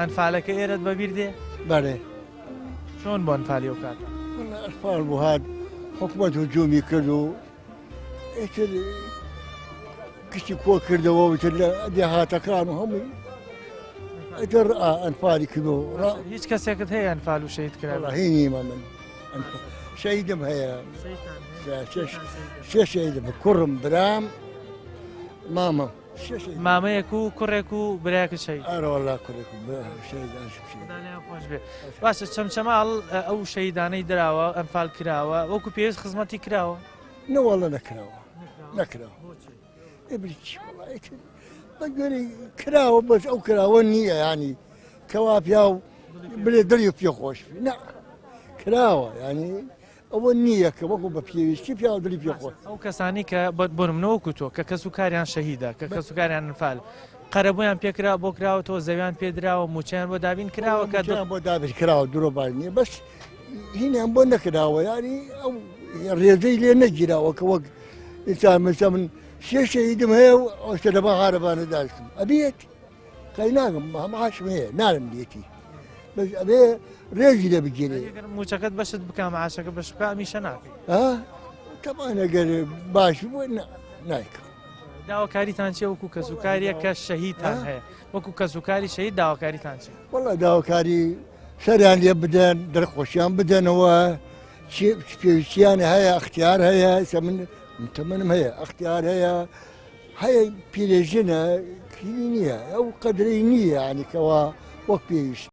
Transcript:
ئەنفالەکە ئێرەت بەبیر دێ بەڵێ چۆن بۆ ئەنفالی ئەو کاتە ئەرفال بوو هات حکوومەت هجومی کرد و ئیتر کشتی کۆ کردەوە وتر لە دێهاتەکان و هەمووی ئیتر ئەنفالی کردو هیچ کەسێکت هەیە ئەنفال و شەهید کرا هینیمە من شەیدم هەیە شێ شەیدم کوڕم برام مامە مامەیەک و کوڕێک و برایەکە شەهید ئەرەوەڵا کوڕێک شەید خۆش بێ باشە چەمچەماڵ ئەو شەیدانەی دراوە ئەنفال کراوە وەکو پێویست خزمەتی کراوە نەوەڵە نەکراوە ئبریچ بەگوێری کراوە بەس ئەو کراوە نییە ینی کەوا پیا و برێ دڵی و پێ خۆش نە کراوە ینی ئەوە نییە کە وەکو بە پێویستی پیا و دڵی پێ خۆش ئەو کەسانی کە بۆنمنەوەکو تۆ کە کەس و کاریان شەهیدە کە کەس و کاریان ئەنفال قەرەبوویان پێکرا بۆ کراوەتەوە زەویان پێدراوە موچیان بۆ دابین کراوە کە بۆ دابێت کراوە درۆ باش نییە بەس هینیان بۆ نەکراوە ینی ئەو ڕێزەی لێ نەگیراوە کە وەک ئینسان مەسە من شێ شەهیدم هەیە و ئەوشتە لەمە هارەبانە داشتم ئەبێت کای ناگەم هەماشم هەیە نارم لێتی بەس ئەبێ ڕێزی لێ بگیرێ موچەکەت بەشت بکەم عاشەکە بەش بکە ئەمیشە ناکەی تەمان ئەگەر باش بوو نایکە داواکاریتان چێ وەکو کەسوکاریە کە شەهیدتان هەیە وەکو کەسوکاری شەهید داواکاریتان چێ وەڵا داواکاری سەریان لێ بدەن دەرخۆشیان بدەنەوە پێویستیان هەیە ئەختیار هەیە من تەمەنم هەیە ئەختیار هەیە پیرێژنە نییە ئەو قەدرەی نییە ینی کەوا وەک پێویست